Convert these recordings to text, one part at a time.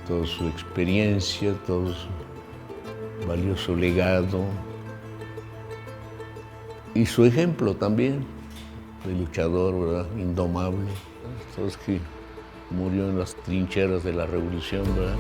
toda su experiencia, todo su valioso legado y su ejemplo también de luchador, ¿verdad? Indomable. Sabes que murió en las trincheras de la revolución, ¿verdad?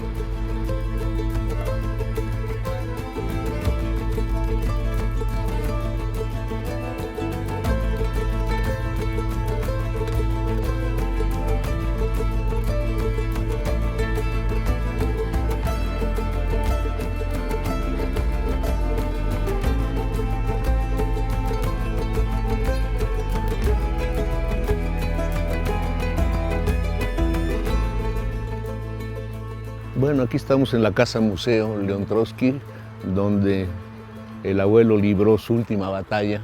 Bueno, aquí estamos en la Casa Museo León Trotsky, donde el abuelo libró su última batalla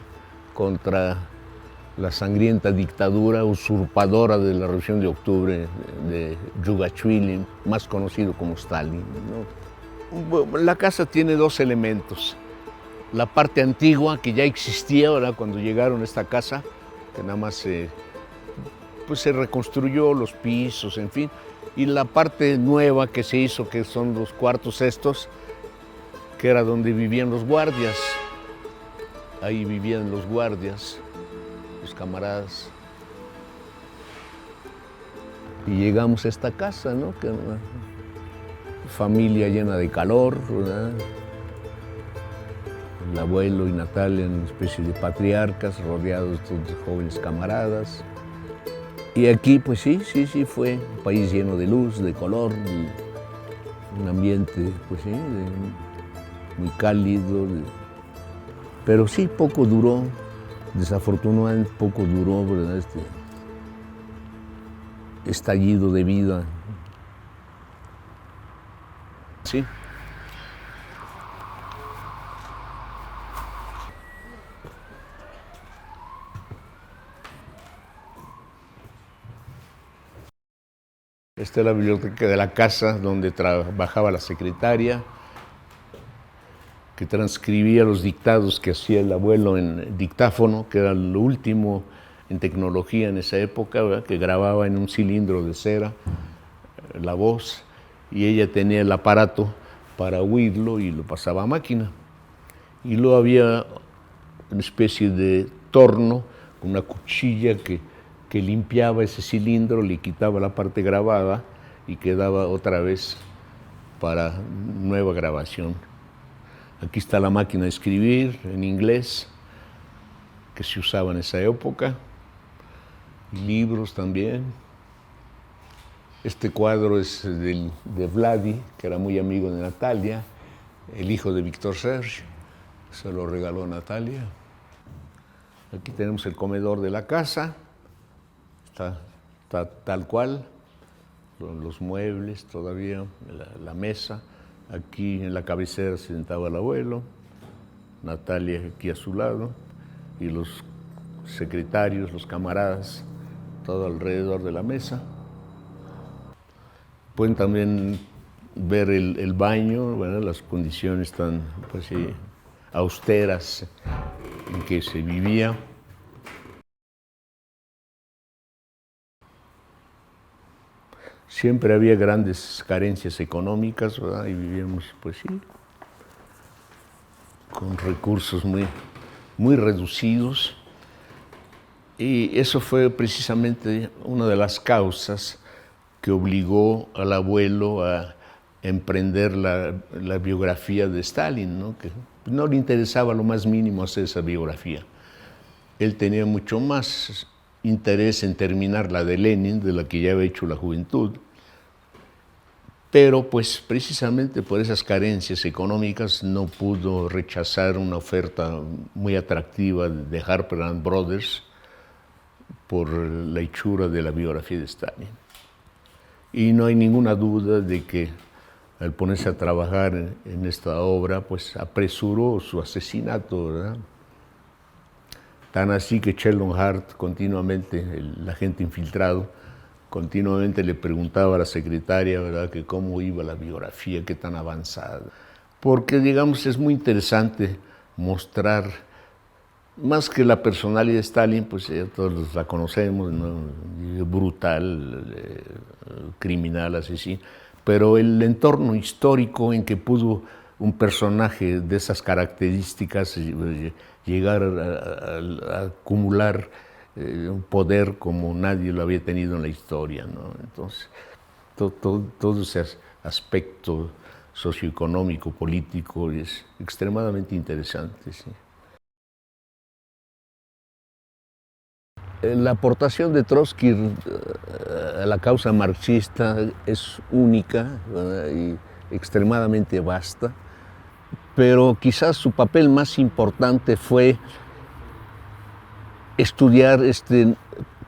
contra la sangrienta dictadura usurpadora de la Revolución de Octubre de Yugachvili, más conocido como Stalin, ¿no? La casa tiene dos elementos. La parte antigua, que ya existía, ¿verdad? Cuando llegaron a esta casa, que nada más se reconstruyó los pisos, en fin. Y la parte nueva que se hizo, que son los cuartos estos, que era donde vivían los guardias. Ahí vivían los guardias, los camaradas. Y llegamos a esta casa, ¿no? Que una familia llena de calor, ¿verdad? El abuelo y Natalia, una especie de patriarcas, rodeados de todos jóvenes camaradas. Y aquí, pues sí, fue un país lleno de luz, de color, un ambiente, pues sí, muy cálido. Pero sí, poco duró, desafortunadamente poco duró, ¿verdad? Este estallido de vida. Sí. Esta es la biblioteca de la casa donde trabajaba la secretaria, que transcribía los dictados que hacía el abuelo en dictáfono, que era lo último en tecnología en esa época, ¿verdad? Que grababa en un cilindro de cera la voz, y ella tenía el aparato para oírlo y lo pasaba a máquina. Y luego había una especie de torno con una cuchilla que limpiaba ese cilindro, le quitaba la parte grabada y quedaba otra vez para nueva grabación. Aquí está la máquina de escribir en inglés que se usaba en esa época, y libros también. Este cuadro es de Vladi, que era muy amigo de Natalia, el hijo de Víctor Serge, se lo regaló Natalia. Aquí tenemos el comedor de la casa. Está tal cual, los muebles todavía, la mesa. Aquí en la cabecera se sentaba el abuelo, Natalia aquí a su lado, y los secretarios, los camaradas, todo alrededor de la mesa. Pueden también ver el baño, bueno, las condiciones tan pues, sí, austeras en que se vivía. Siempre había grandes carencias económicas, ¿verdad? Y vivíamos, pues sí, con recursos muy reducidos. Y eso fue precisamente una de las causas que obligó al abuelo a emprender la biografía de Stalin, ¿no? Que no le interesaba lo más mínimo hacer esa biografía. Él tenía mucho más interés en terminar la de Lenin, de la que ya había hecho La Juventud, pero pues precisamente por esas carencias económicas no pudo rechazar una oferta muy atractiva de Harper and Brothers por la hechura de la biografía de Stalin. Y no hay ninguna duda de que al ponerse a trabajar en esta obra, pues apresuró su asesinato, ¿verdad? Tan así que Sheldon Hart continuamente, el agente infiltrado, continuamente le preguntaba a la secretaria, ¿verdad?, que cómo iba la biografía, qué tan avanzada. Porque, digamos, es muy interesante mostrar, más que la personalidad de Stalin, pues ya todos la conocemos, ¿no? Brutal, criminal, asesino, pero el entorno histórico en que pudo un personaje de esas características llegar a acumular un poder como nadie lo había tenido en la historia, ¿no? Entonces, todo ese aspecto socioeconómico, político, es extremadamente interesante. ¿Sí? La aportación de Trotsky a la causa marxista es única, ¿verdad? Y extremadamente vasta, pero quizás su papel más importante fue estudiar este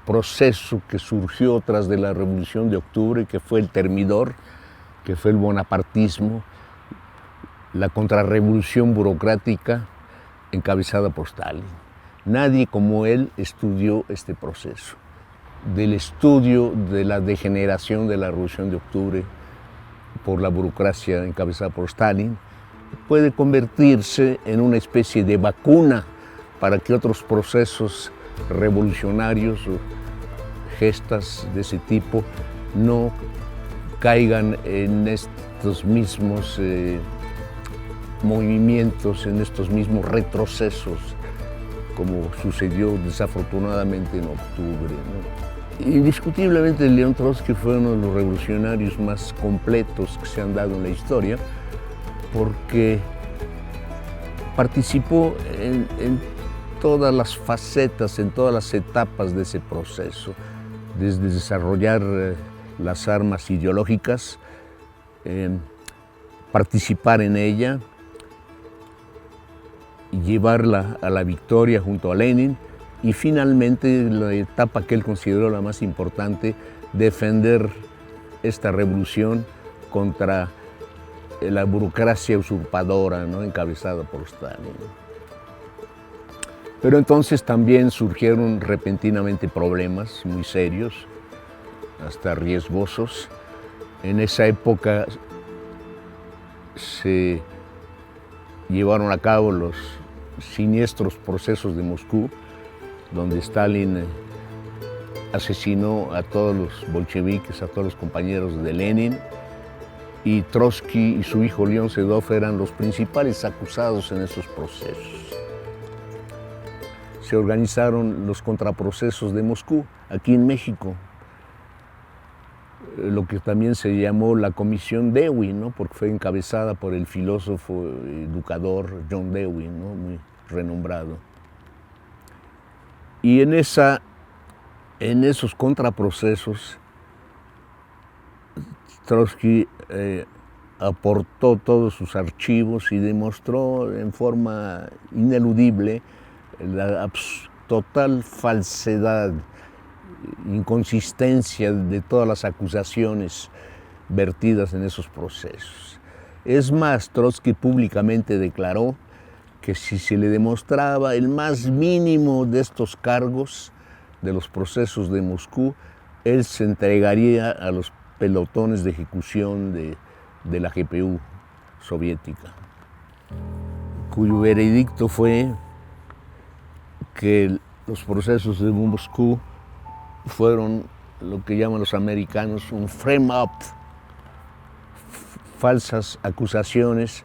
proceso que surgió tras de la Revolución de Octubre, que fue el termidor, que fue el bonapartismo, la contrarrevolución burocrática encabezada por Stalin. Nadie como él estudió este proceso, del estudio de la degeneración de la Revolución de Octubre por la burocracia encabezada por Stalin, puede convertirse en una especie de vacuna para que otros procesos revolucionarios o gestas de ese tipo no caigan en estos mismos movimientos, en estos mismos retrocesos, como sucedió desafortunadamente en octubre, ¿no? Indiscutiblemente León Trotsky fue uno de los revolucionarios más completos que se han dado en la historia, porque participó en todas las facetas, en todas las etapas de ese proceso, desde desarrollar las armas ideológicas, participar en ella, llevarla a la victoria junto a Lenin y finalmente la etapa que él consideró la más importante, defender esta revolución contra la burocracia usurpadora, ¿no? Encabezada por Stalin. Pero entonces también surgieron repentinamente problemas muy serios, hasta riesgosos. En esa época se llevaron a cabo los siniestros procesos de Moscú, donde Stalin asesinó a todos los bolcheviques, a todos los compañeros de Lenin, y Trotsky y su hijo León Sedov eran los principales acusados en esos procesos. Se organizaron los contraprocesos de Moscú, aquí en México, lo que también se llamó la Comisión Dewey, ¿no? Porque fue encabezada por el filósofo educador John Dewey, ¿no? Muy renombrado. Y en esos contraprocesos, Trotsky aportó todos sus archivos y demostró en forma ineludible la total falsedad, inconsistencia de todas las acusaciones vertidas en esos procesos. Es más, Trotsky públicamente declaró que si se le demostraba el más mínimo de estos cargos de los procesos de Moscú, él se entregaría a los pelotones de ejecución de la GPU soviética, cuyo veredicto fue que los procesos de Moscú fueron lo que llaman los americanos un frame-up, falsas acusaciones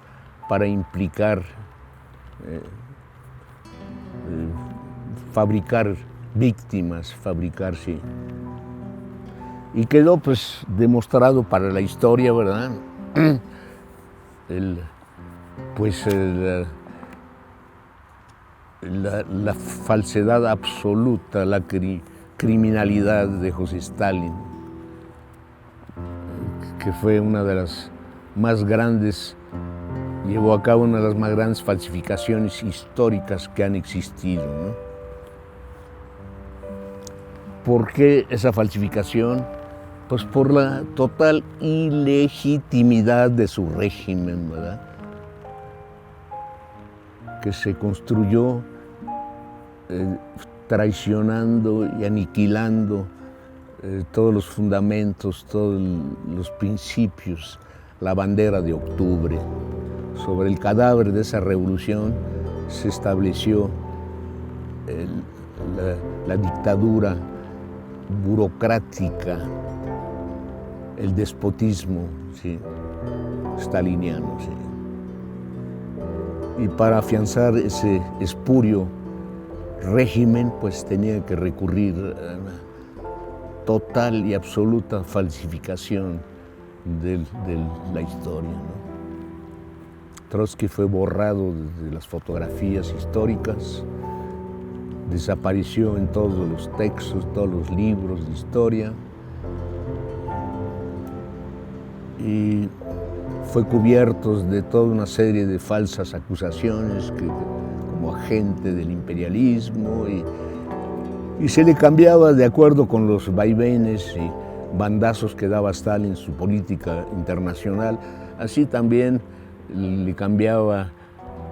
para implicar, fabricar víctimas, sí. Y quedó pues demostrado para la historia, ¿verdad? La falsedad absoluta, la criminalidad de José Stalin, que fue una de las más grandes, llevó a cabo una de las más grandes falsificaciones históricas que han existido, ¿no? ¿Por qué esa falsificación? Pues por la total ilegitimidad de su régimen, ¿verdad? Que se construyó traicionando y aniquilando todos los fundamentos, todos los principios, la bandera de octubre. Sobre el cadáver de esa revolución se estableció la dictadura burocrática, el despotismo, ¿sí?, staliniano. ¿Sí? Y para afianzar ese espurio régimen, pues tenía que recurrir a una total y absoluta falsificación de la historia, ¿no? Trotsky fue borrado de las fotografías históricas, desapareció en todos los textos, todos los libros de historia, y fue cubierto de toda una serie de falsas acusaciones como agente del imperialismo, y se le cambiaba de acuerdo con los vaivenes y bandazos que daba Stalin en su política internacional. Así también le cambiaba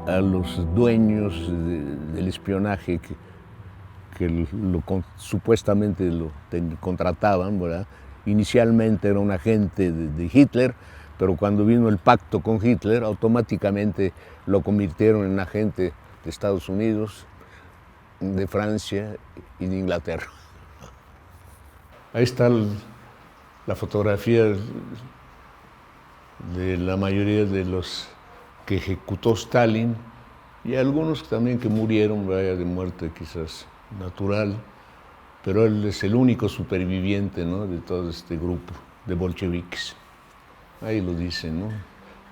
a los dueños del espionaje que supuestamente lo contrataban, ¿verdad? Inicialmente era un agente de Hitler, pero cuando vino el pacto con Hitler, automáticamente lo convirtieron en agente de Estados Unidos, de Francia y de Inglaterra. Ahí está la fotografía de la mayoría de los que ejecutó Stalin, y algunos también que murieron, vaya, de muerte quizás natural, pero él es el único superviviente, ¿no?, de todo este grupo de bolcheviques. Ahí lo dicen, ¿no?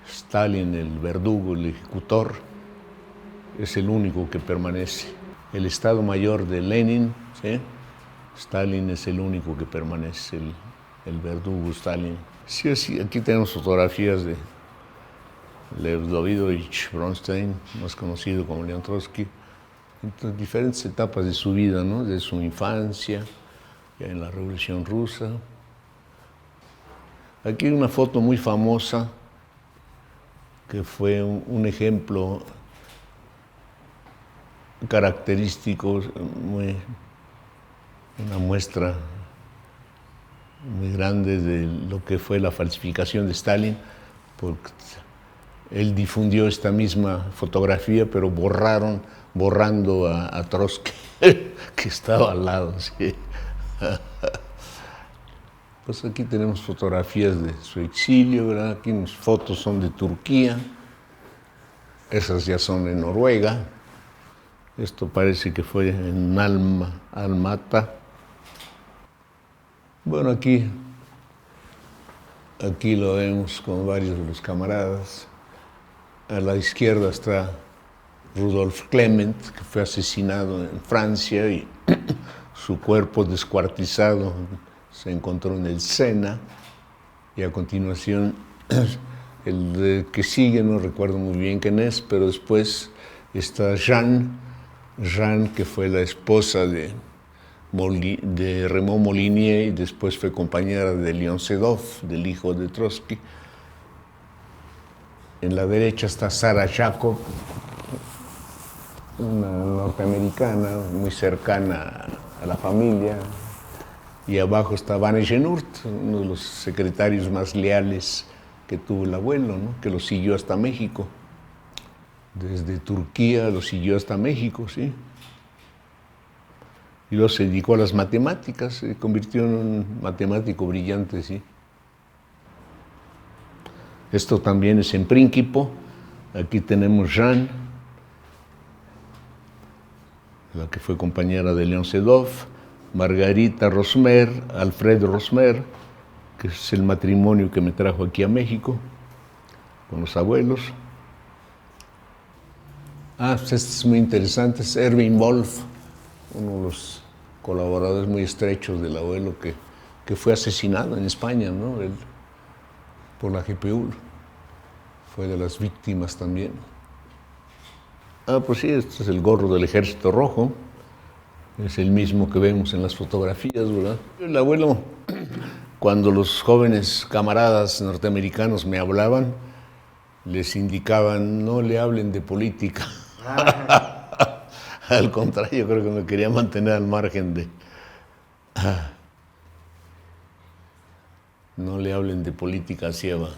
Stalin, el verdugo, el ejecutor, es el único que permanece. El Estado Mayor de Lenin, ¿sí?, Stalin es el único que permanece, el verdugo Stalin. Sí, sí, aquí tenemos fotografías de Lev Davidovich Bronstein, más conocido como León Trotsky, en diferentes etapas de su vida, ¿no?, de su infancia, ya en la Revolución Rusa. Aquí hay una foto muy famosa que fue un ejemplo característico, una muestra muy grande de lo que fue la falsificación de Stalin, porque él difundió esta misma fotografía, pero borrando a Trotsky, que estaba al lado. ¿Sí? Pues aquí tenemos fotografías de su exilio, ¿verdad? Aquí las fotos son de Turquía, esas ya son en Noruega. Esto parece que fue en Alma-Ata. Bueno, aquí lo vemos con varios de los camaradas. A la izquierda está Rudolf Clement, que fue asesinado en Francia y su cuerpo descuartizado se encontró en el Sena. Y a continuación, el que sigue, no recuerdo muy bien quién es, pero después está Jeanne, que fue la esposa de Raymond Molinier y después fue compañera de Leon Sedov, del hijo de Trotsky. En la derecha está Sarah Jacob, una norteamericana muy cercana a la familia, y abajo está Van Egenurt, uno de los secretarios más leales que tuvo el abuelo, ¿no?, que lo siguió hasta México. Desde Turquía lo siguió hasta México, ¿sí? Y luego se dedicó a las matemáticas, se convirtió en un matemático brillante, ¿sí? Esto también es en Prínquipo. Aquí tenemos Jeanne, la que fue compañera de Leon Sedov, Margarita Rosmer, Alfred Rosmer, que es el matrimonio que me trajo aquí a México, con los abuelos. Pues este es muy interesante, es Erwin Wolf, uno de los colaboradores muy estrechos del abuelo que fue asesinado en España, ¿no?, él, por la GPU. Fue de las víctimas también. Pues sí, este es el gorro del Ejército Rojo. Es el mismo que vemos en las fotografías, ¿verdad? El abuelo, cuando los jóvenes camaradas norteamericanos me hablaban, les indicaban, no le hablen de política. Al contrario, creo que me quería mantener al margen de... No le hablen de política ciega.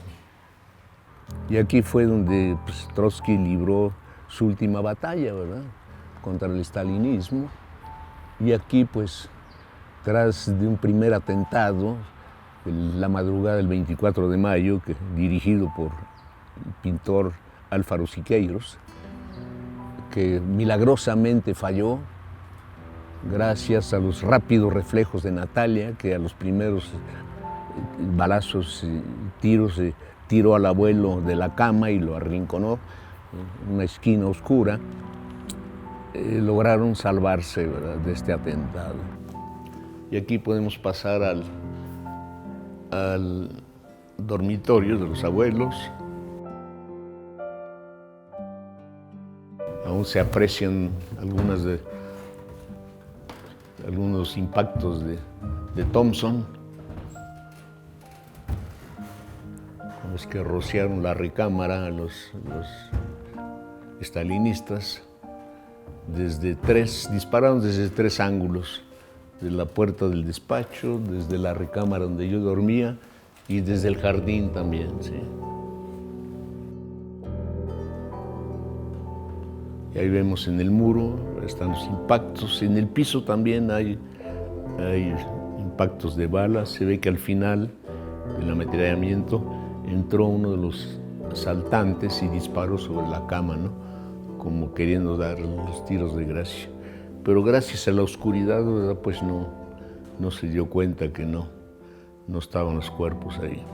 Y aquí fue donde pues, Trotsky libró su última batalla, ¿verdad?, contra el stalinismo. Y aquí, pues, tras de un primer atentado, La madrugada del 24 de mayo, dirigido por el pintor Álvaro Siqueiros, que milagrosamente falló gracias a los rápidos reflejos de Natalia, que a los primeros balazos y tiros tiró al abuelo de la cama y lo arrinconó en una esquina oscura. Lograron salvarse, ¿verdad?, de este atentado. Y aquí podemos pasar al dormitorio de los abuelos. Aún se aprecian algunos impactos de Thompson, con los que rociaron la recámara a los estalinistas. Dispararon desde 3 ángulos: de la puerta del despacho, desde la recámara donde yo dormía y desde el jardín también, sí. Y ahí vemos en el muro, están los impactos. En el piso también hay impactos de balas. Se ve que al final del ametrallamiento entró uno de los asaltantes y disparó sobre la cama, ¿no?, como queriendo dar los tiros de gracia. Pero gracias a la oscuridad, ¿verdad?, pues no se dio cuenta que no estaban los cuerpos ahí.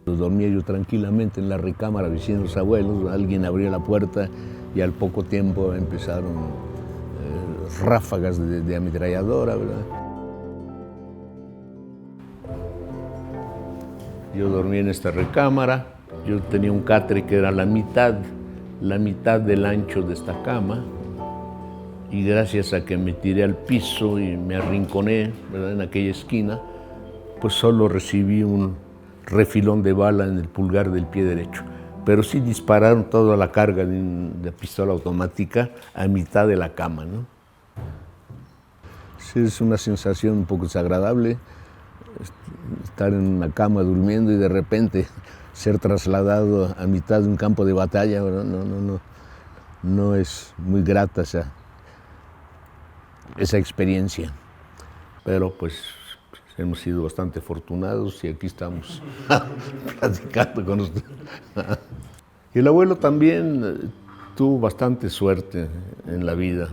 Dormía yo tranquilamente en la recámara visitando a los abuelos. Alguien abrió la puerta y al poco tiempo empezaron ráfagas de ametralladora, ¿verdad? Yo dormía en esta recámara. Yo tenía un catre que era la mitad del ancho de esta cama, y gracias a que me tiré al piso y me arrinconé, ¿verdad?, en aquella esquina, pues solo recibí un refilón de bala en el pulgar del pie derecho. Pero sí dispararon toda la carga de pistola automática a mitad de la cama, ¿no? Sí, es una sensación un poco desagradable estar en una cama durmiendo y de repente ser trasladado a mitad de un campo de batalla, ¿verdad? No es muy grata esa experiencia. Pero pues hemos sido bastante afortunados y aquí estamos platicando con usted. Y el abuelo también tuvo bastante suerte en la vida.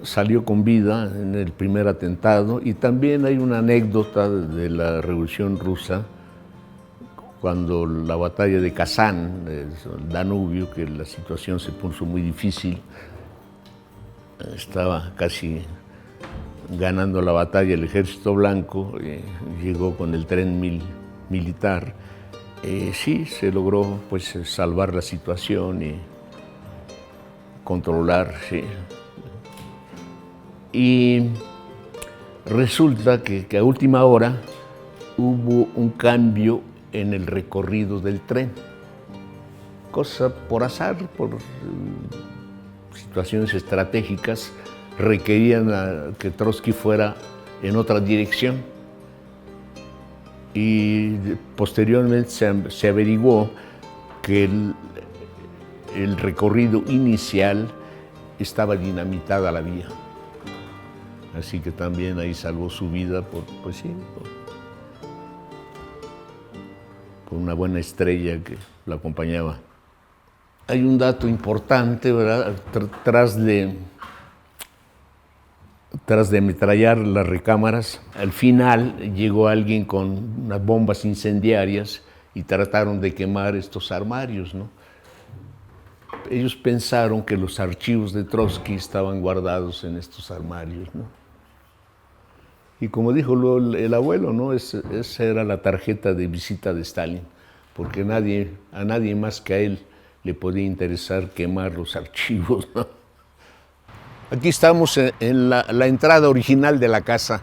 Salió con vida en el primer atentado, y también hay una anécdota de la Revolución Rusa, cuando la batalla de Kazán, el Danubio, que la situación se puso muy difícil, estaba casi ganando la batalla el ejército blanco, llegó con el tren militar. Sí, se logró pues salvar la situación y controlar, sí. Y resulta que a última hora hubo un cambio en el recorrido del tren, cosa por azar, por situaciones estratégicas, requerían que Trotsky fuera en otra dirección. Y posteriormente se averiguó que el recorrido inicial estaba dinamitada la vía. Así que también ahí salvó su vida por una buena estrella que la acompañaba. Hay un dato importante, ¿verdad? Tras de ametrallar las recámaras, al final llegó alguien con unas bombas incendiarias y trataron de quemar estos armarios, ¿no? Ellos pensaron que los archivos de Trotsky estaban guardados en estos armarios, ¿no? Y como dijo el abuelo, ¿no?, esa era la tarjeta de visita de Stalin, porque a nadie más que a él le podía interesar quemar los archivos, ¿no? Aquí estamos en la entrada original de la casa,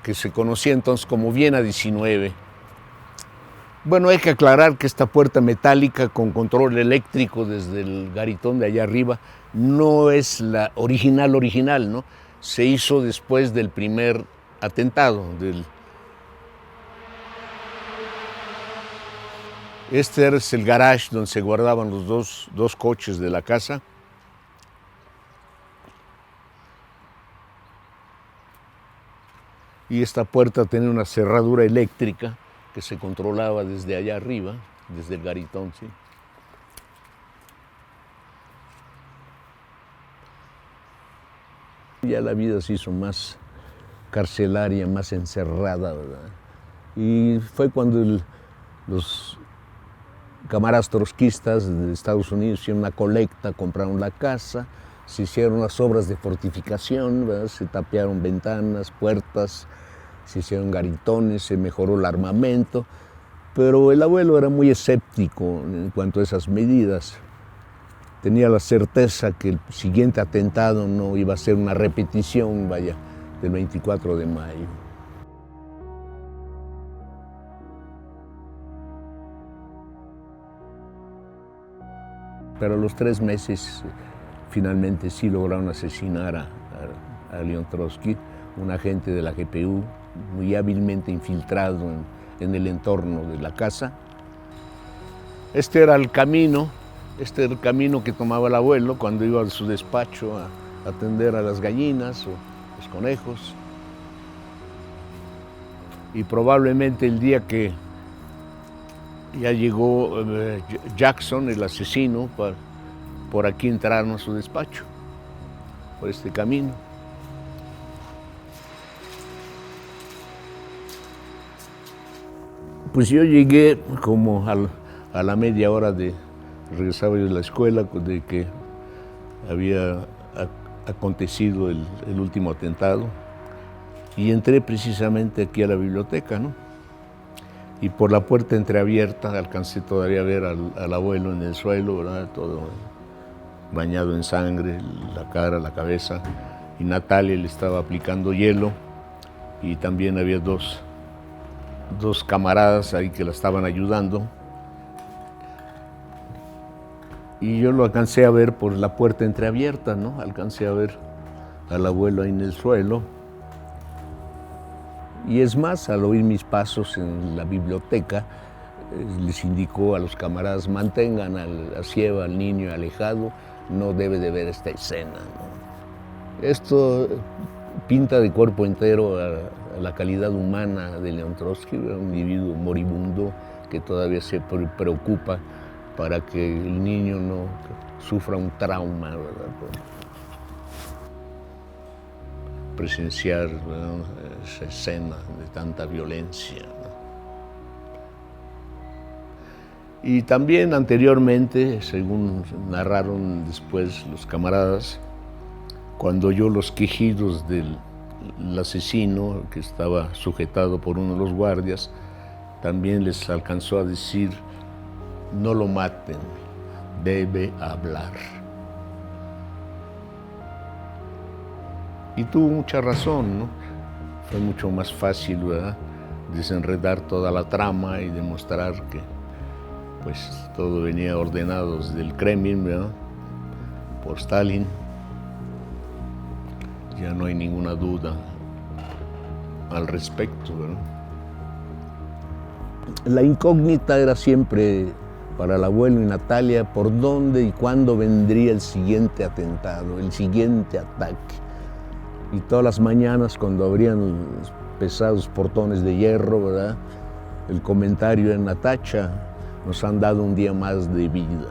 que se conocía entonces como Viena 19. Bueno, hay que aclarar que esta puerta metálica con control eléctrico desde el garitón de allá arriba no es la original, ¿no? Se hizo después del primer atentado. Este es el garage donde se guardaban los dos coches de la casa. Y esta puerta tenía una cerradura eléctrica que se controlaba desde allá arriba, desde el garitón, ¿sí? Ya la vida se hizo más carcelaria, más encerrada, ¿verdad? Y fue cuando los camaradas trotskistas de Estados Unidos hicieron una colecta, compraron la casa, se hicieron las obras de fortificación, ¿verdad? Se tapiaron ventanas, puertas, se hicieron garitones, se mejoró el armamento, pero el abuelo era muy escéptico en cuanto a esas medidas. Tenía la certeza que el siguiente atentado no iba a ser una repetición, vaya, del 24 de mayo. Pero a los 3 meses finalmente sí lograron asesinar a León Trotsky, un agente de la GPU muy hábilmente infiltrado en el entorno de la casa. Este era el camino que tomaba el abuelo cuando iba a su despacho a atender a las gallinas o los conejos. Y probablemente el día que ya llegó Jackson, el asesino, por aquí entraron a su despacho, por este camino. Pues yo llegué como a la media hora de regresaba yo de la escuela, de que había acontecido el último atentado, y entré precisamente aquí a la biblioteca, ¿no? Y por la puerta entreabierta alcancé todavía a ver al abuelo en el suelo, ¿verdad? Todo bañado en sangre, la cara, la cabeza, y Natalia le estaba aplicando hielo, y también había dos camaradas ahí que la estaban ayudando. Y yo lo alcancé a ver por la puerta entreabierta, ¿no? Alcancé a ver al abuelo ahí en el suelo. Y es más, al oír mis pasos en la biblioteca, les indicó a los camaradas: mantengan a Sieva, al niño, alejado, no debe de ver esta escena, ¿no? Esto pinta de cuerpo entero a la calidad humana de León Trotsky, un individuo moribundo que todavía se preocupa para que el niño no sufra un trauma, ¿verdad? Presenciar, ¿verdad?, esa escena de tanta violencia, ¿no? Y también anteriormente, según narraron después los camaradas, cuando oyó los quejidos del asesino que estaba sujetado por uno de los guardias, también les alcanzó a decir: no lo maten, debe hablar. Y tuvo mucha razón, ¿no? Fue mucho más fácil, ¿verdad?, desenredar toda la trama y demostrar que pues todo venía ordenado desde el Kremlin, ¿verdad?, por Stalin. Ya no hay ninguna duda al respecto, ¿verdad? La incógnita era siempre para el abuelo y Natalia por dónde y cuándo vendría el siguiente atentado, el siguiente ataque. Y todas las mañanas, cuando abrían los pesados portones de hierro, ¿verdad?, el comentario en Natacha: nos han dado un día más de vida.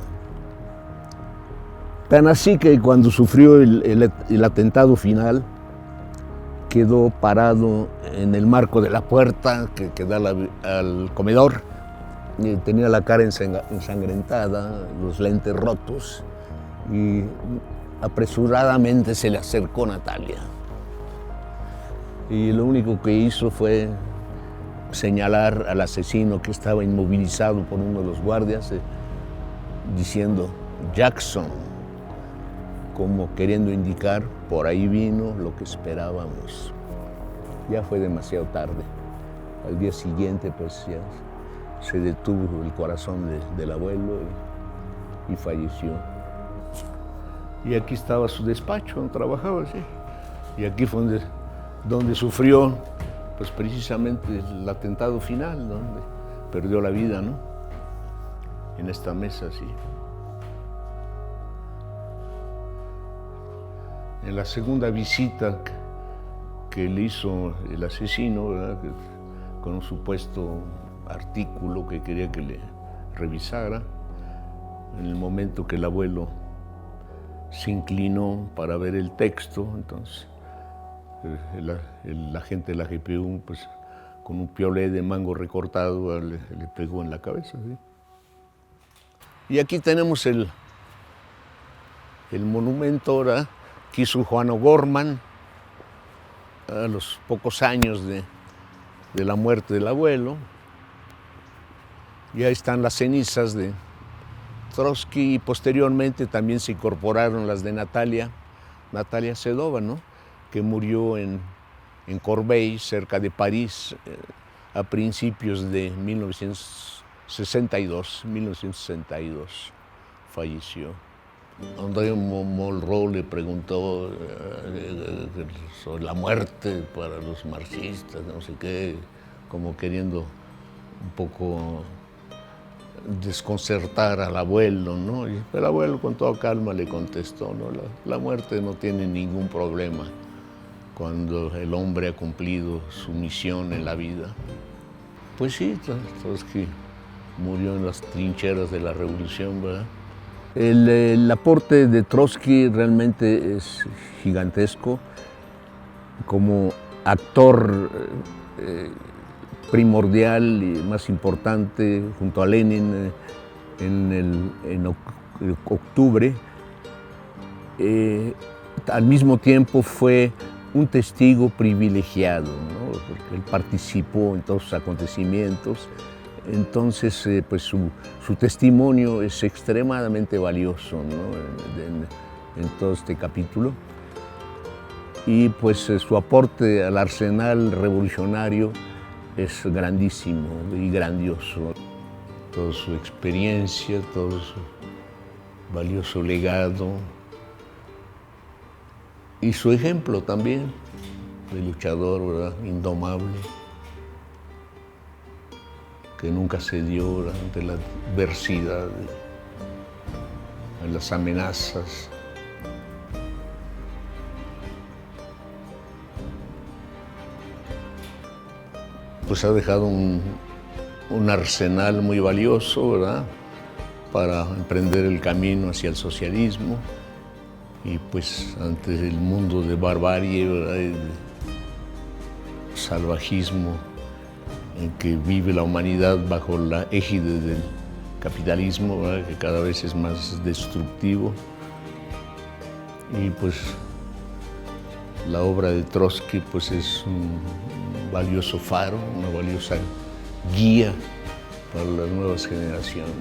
Tan así que cuando sufrió el atentado final, quedó parado en el marco de la puerta que da al comedor. Y tenía la cara ensangrentada, los lentes rotos, y apresuradamente se le acercó Natalia. Y lo único que hizo fue señalar al asesino, que estaba inmovilizado por uno de los guardias, diciendo: Jackson, como queriendo indicar: por ahí vino lo que esperábamos. Ya fue demasiado tarde. Al día siguiente, pues ya se detuvo el corazón del abuelo y falleció. Y aquí estaba su despacho, donde trabajaba, ¿sí? Y aquí fue donde sufrió, pues precisamente el atentado final, donde perdió la vida, ¿no? En esta mesa, sí. En la segunda visita que le hizo el asesino, ¿verdad? Con un supuesto artículo que quería que le revisara. En el momento que el abuelo se inclinó para ver el texto, entonces el agente de la GPU, pues, con un piolet de mango recortado le pegó en la cabeza, ¿sí? Y aquí tenemos el monumento ahora que hizo Juan O'Gorman a los pocos años de la muerte del abuelo. Y ahí están las cenizas de Trotsky, y posteriormente también se incorporaron las de Natalia Sedova, ¿no? Que murió en Corbeil, cerca de París, a principios de 1962 falleció. André Malraux le preguntó sobre la muerte para los marxistas, no sé qué, como queriendo un poco desconcertar al abuelo, ¿no? Y el abuelo con toda calma le contestó, ¿no? La muerte no tiene ningún problema cuando el hombre ha cumplido su misión en la vida. Pues sí, Trotsky murió en las trincheras de la revolución, ¿verdad? El aporte de Trotsky realmente es gigantesco. Como actor primordial y más importante, junto a Lenin en octubre, al mismo tiempo fue un testigo privilegiado, ¿no? Porque él participó en todos los acontecimientos. Entonces, pues su testimonio es extremadamente valioso, ¿no? en todo este capítulo. Y pues su aporte al arsenal revolucionario es grandísimo y grandioso. Toda su experiencia, todo su valioso legado y su ejemplo también de luchador, ¿verdad? Indomable, que nunca cedió ante la adversidad, las amenazas. Pues ha dejado un arsenal muy valioso, ¿verdad?, para emprender el camino hacia el socialismo. Y pues ante el mundo de barbarie, ¿verdad?, y de salvajismo en que vive la humanidad bajo la égide del capitalismo, ¿verdad?, que cada vez es más destructivo. Y pues la obra de Trotsky pues es un valioso faro, una valiosa guía para las nuevas generaciones.